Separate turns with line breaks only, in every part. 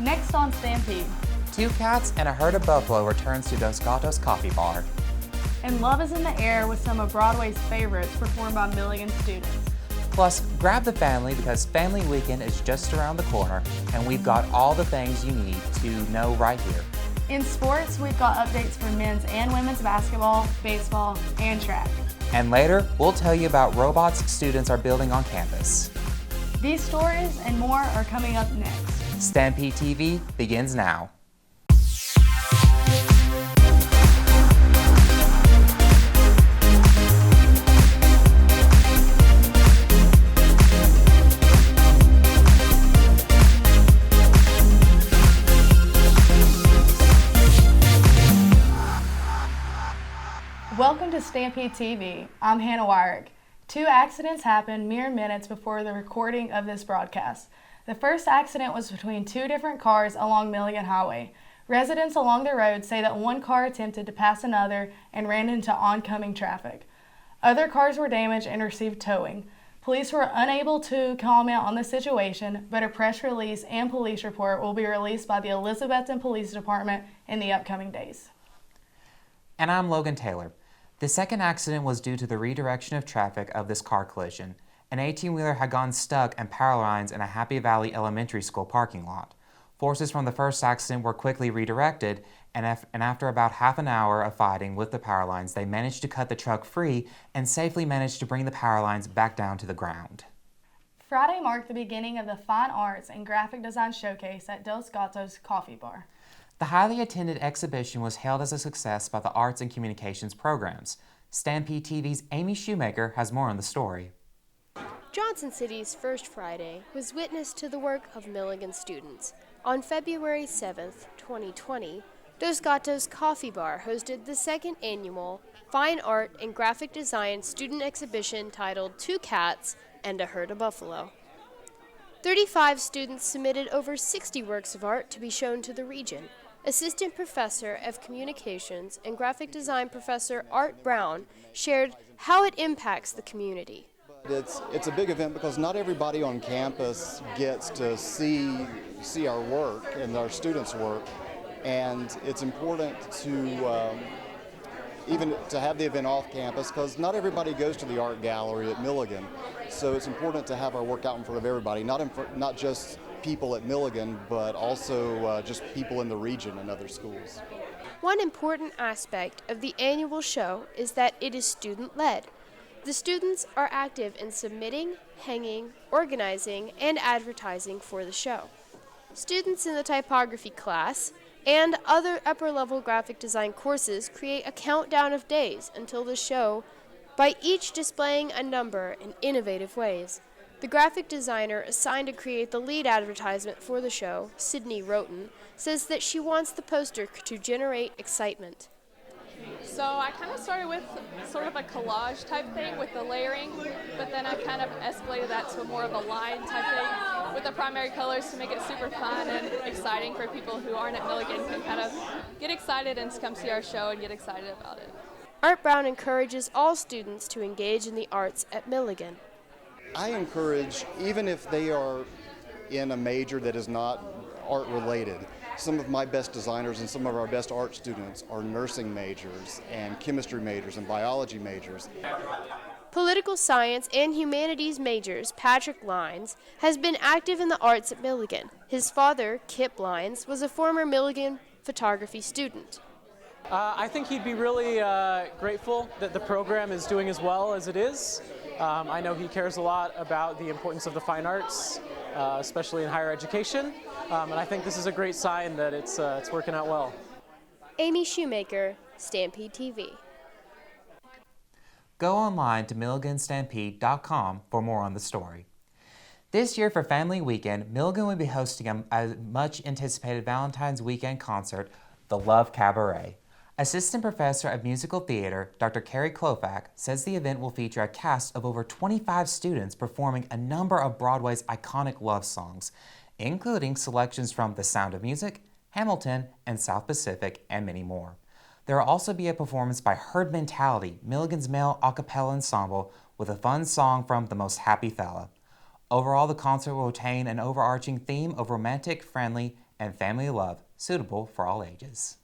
Next on Stampede.
Two cats and a herd of buffalo returns to Dos Gatos Coffee Bar.
And love is in the air with some of Broadway's favorites performed by Milligan students.
Plus, grab the family because Family Weekend is just around the corner and we've got all the things you need to know right here.
In sports, we've got updates for men's and women's basketball, baseball, and track.
And later, we'll tell you about robots students are building on campus.
These stories and more are coming up next.
Stampede TV begins now.
Welcome to Stampede TV. I'm Hannah Wyrick. Two accidents happened mere minutes before the recording of this broadcast. The first accident was between two different cars along Milligan Highway. Residents along the road say that one car attempted to pass another and ran into oncoming traffic. Other cars were damaged and received towing. Police were unable to comment on the situation, but a press release and police report will be released by the Elizabethton Police Department in the upcoming days.
And I'm Logan Taylor. The second accident was due to the redirection of traffic of this car collision. An 18-wheeler had gone stuck in power lines in a Happy Valley Elementary School parking lot. Forces from the first accident were quickly redirected, and after about half an hour of fighting with the power lines, they managed to cut the truck free and safely managed to bring the power lines back down to the ground.
Friday marked the beginning of the Fine Arts and Graphic Design Showcase at Dos Gatos Coffee Bar.
The highly attended exhibition was hailed as a success by the Arts and Communications programs. Stampede TV's Amy Shoemaker has more on the story.
Johnson City's First Friday was witness to the work of Milligan students. On February 7th, 2020, Dos Gatos Coffee Bar hosted the second annual Fine Art and Graphic Design student exhibition titled Two Cats and a Herd of Buffalo. 35 students submitted over 60 works of art to be shown to the region. Assistant Professor of Communications and Graphic Design Professor Art Brown shared how it impacts the community.
It's a big event because not everybody on campus gets to see our work and our students' work, and it's important to even to have the event off campus because not everybody goes to the art gallery at Milligan. So it's important to have our work out in front of everybody, not just people at Milligan, but also just people in the region and other schools.
One important aspect of the annual show is that it is student-led. The students are active in submitting, hanging, organizing, and advertising for the show. Students in the typography class and other upper-level graphic design courses create a countdown of days until the show by each displaying a number in innovative ways. The graphic designer assigned to create the lead advertisement for the show, Sydney Roten, says that she wants the poster to generate excitement.
So I kind of started with sort of a collage type thing with the layering, but then I kind of escalated that to more of a line type thing with the primary colors to make it super fun and exciting for people who aren't at Milligan can kind of get excited and come see our show and get excited about it.
Art Brown encourages all students to engage in the arts at Milligan.
I encourage, even if they are in a major that is not art related, some of my best designers and some of our best art students are nursing majors and chemistry majors and biology majors.
Political science and humanities majors Patrick Lines has been active in the arts at Milligan. His father, Kip Lines, was a former Milligan photography student.
I think he'd be really grateful that the program is doing as well as it is. I know he cares a lot about the importance of the fine arts, especially in higher education, and I think this is a great sign that it's working out well.
Amy Shoemaker, Stampede TV.
Go online to milliganstampede.com for more on the story. This year for Family Weekend, Milligan will be hosting a much-anticipated Valentine's Weekend concert, The Love Cabaret. Assistant Professor of Musical Theater, Dr. Carrie Klofak, says the event will feature a cast of over 25 students performing a number of Broadway's iconic love songs, including selections from The Sound of Music, Hamilton, and South Pacific, and many more. There will also be a performance by Herd Mentality, Milligan's male a cappella ensemble, with a fun song from The Most Happy Fella. Overall, the concert will retain an overarching theme of romantic, friendly, and family love, suitable for all ages.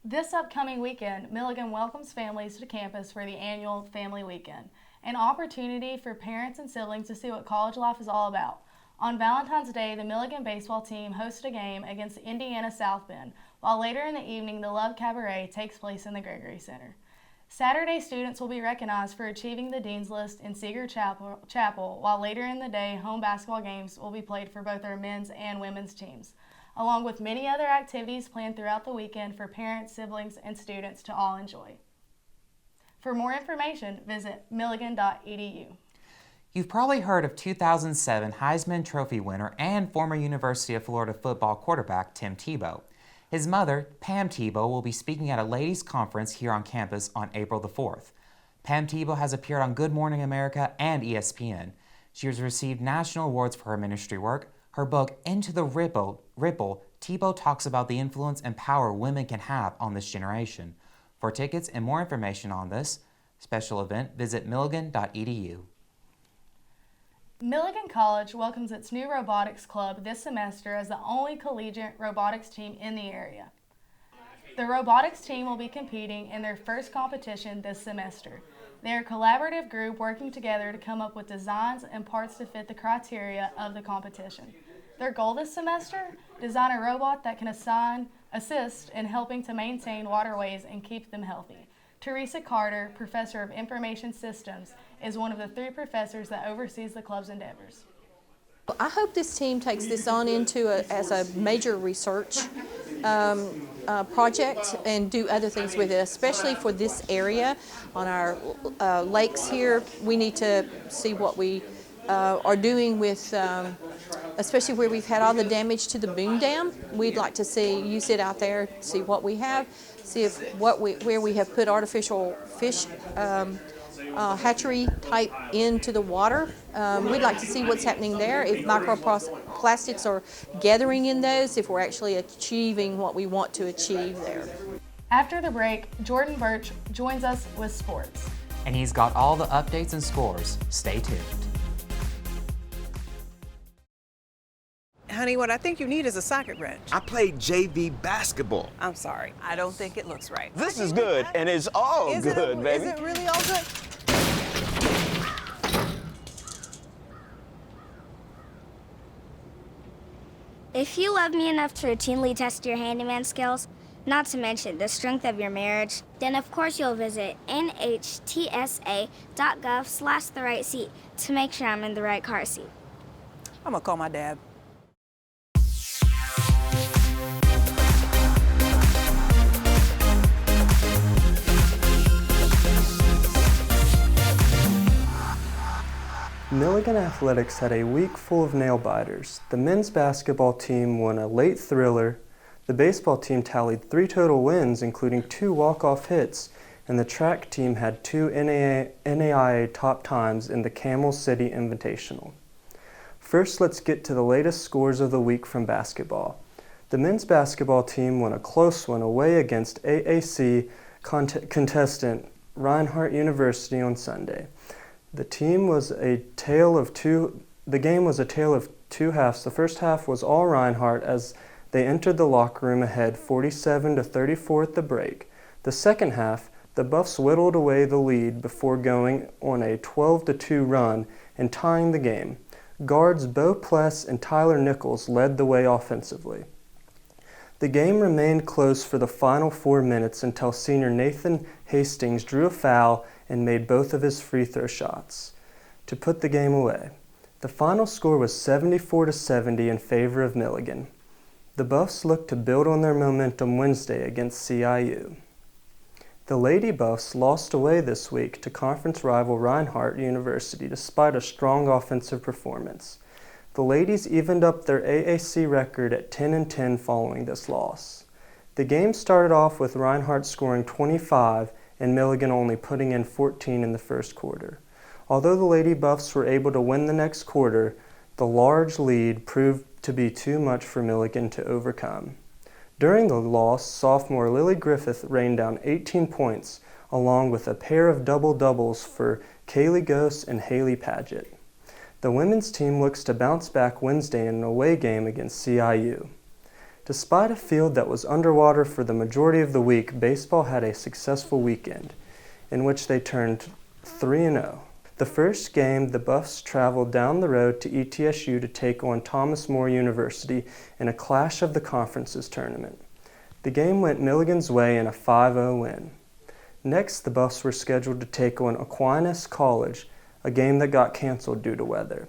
This upcoming weekend, Milligan welcomes families to campus for the annual Family Weekend, an opportunity for parents and siblings to see what college life is all about. On Valentine's Day, the Milligan baseball team hosted a game against Indiana South Bend, while later in the evening, the Love Cabaret takes place in the Gregory Center. Saturday, students will be recognized for achieving the Dean's List in Seeger Chapel, while later in the day, home basketball games will be played for both our men's and women's teams, along with many other activities planned throughout the weekend for parents, siblings, and students to all enjoy. For more information, visit milligan.edu.
You've probably heard of 2007 Heisman Trophy winner and former University of Florida football quarterback Tim Tebow. His mother, Pam Tebow, will be speaking at a ladies' conference here on campus on April the 4th. Pam Tebow has appeared on Good Morning America and ESPN. She has received national awards for her ministry work. Her book, Into the Ripple, Tebow talks about the influence and power women can have on this generation. For tickets and more information on this special event, visit milligan.edu.
Milligan College welcomes its new robotics club this semester as the only collegiate robotics team in the area. The robotics team will be competing in their first competition this semester. They are a collaborative group working together to come up with designs and parts to fit the criteria of the competition. Their goal this semester? Design a robot that can assist in helping to maintain waterways and keep them healthy. Teresa Carter, Professor of Information Systems, is one of the 3 professors that oversees the club's endeavors.
I hope this team takes this on as a major research project and do other things with it, especially for this area on our lakes here. We need to see what we are doing with, especially where we've had all the damage to the Boone Dam. We'd like to use it out there, see what we have, see if where we have put artificial fish hatchery type into the water. We'd like to see what's happening there, if microplastics are gathering in those, if we're actually achieving what we want to achieve there.
After the break, Jordan Birch joins us with sports.
And he's got all the updates and scores. Stay tuned.
Honey, what I think you need is a socket wrench.
I played JV basketball.
I'm sorry, I don't think it looks right.
This is good, and it's all good, baby.
Is it really all good?
If you love me enough to routinely test your handyman skills, not to mention the strength of your marriage, then of course you'll visit nhtsa.gov/therightseat to make sure I'm in the right car seat.
I'm gonna call my dad.
Milligan Athletics had a week full of nail-biters. The men's basketball team won a late thriller, the baseball team tallied 3 total wins, including 2 walk-off hits, and the track team had 2 NAIA top times in the Camel City Invitational. First, let's get to the latest scores of the week from basketball. The men's basketball team won a close one away against AAC contestant Reinhardt University on Sunday. The game was a tale of two halves. The first half was all Reinhardt as they entered the locker room ahead 47-34 at the break. The second half, the Buffs whittled away the lead before going on a 12-2 run and tying the game. Guards Bo Pless and Tyler Nichols led the way offensively. The game remained close for the final 4 minutes until senior Nathan Hastings drew a foul and made both of his free throw shots to put the game away. The final score was 74-70 in favor of Milligan. The Buffs looked to build on their momentum Wednesday against CIU. The Lady Buffs lost away this week to conference rival Reinhardt University despite a strong offensive performance. The ladies evened up their AAC record at 10-10 following this loss. The game started off with Reinhardt scoring 25 and Milligan only putting in 14 in the first quarter. Although the Lady Buffs were able to win the next quarter, the large lead proved to be too much for Milligan to overcome. During the loss, sophomore Lily Griffith rained down 18 points, along with a pair of double-doubles for Kaylee Gose and Haley Paget. The women's team looks to bounce back Wednesday in an away game against CIU. Despite a field that was underwater for the majority of the week, baseball had a successful weekend in which they turned 3-0. The first game, the Buffs traveled down the road to ETSU to take on Thomas More University in a Clash of the Conferences tournament. The game went Milligan's way in a 5-0 win. Next, the Buffs were scheduled to take on Aquinas College, a game that got canceled due to weather.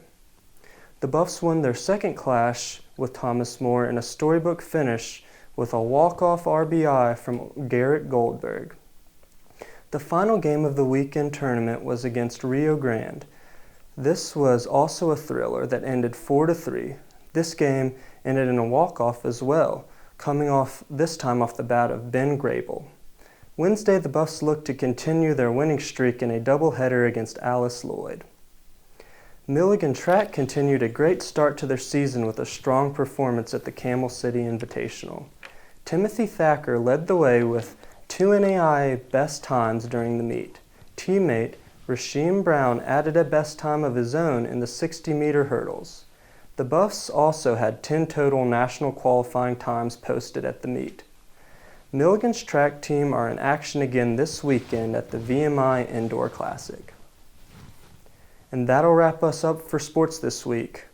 The Buffs won their second clash with Thomas More in a storybook finish with a walk-off RBI from Garrett Goldberg. The final game of the weekend tournament was against Rio Grande. This was also a thriller that ended 4-3. This game ended in a walk-off as well, coming off this time off the bat of Ben Grable. Wednesday, the Buffs looked to continue their winning streak in a doubleheader against Alice Lloyd. Milligan Track continued a great start to their season with a strong performance at the Camel City Invitational. Timothy Thacker led the way with 2 NAIA best times during the meet. Teammate Rasheem Brown added a best time of his own in the 60-meter hurdles. The Buffs also had 10 total national qualifying times posted at the meet. Milligan's track team are in action again this weekend at the VMI Indoor Classic. And that'll wrap us up for sports this week.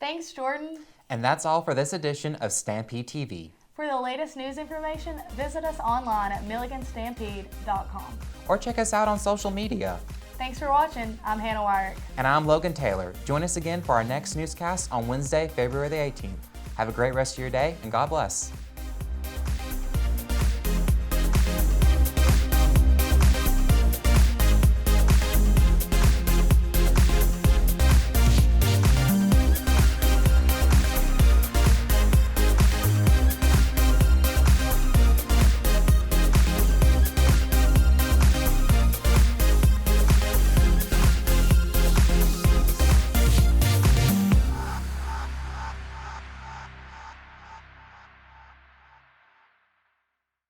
Thanks, Jordan.
And that's all for this edition of Stampede TV.
For the latest news information, visit us online at milliganstampede.com.
Or check us out on social media.
Thanks for watching. I'm Hannah Wyrick.
And I'm Logan Taylor. Join us again for our next newscast on Wednesday, February the 18th. Have a great rest of your day, and God bless.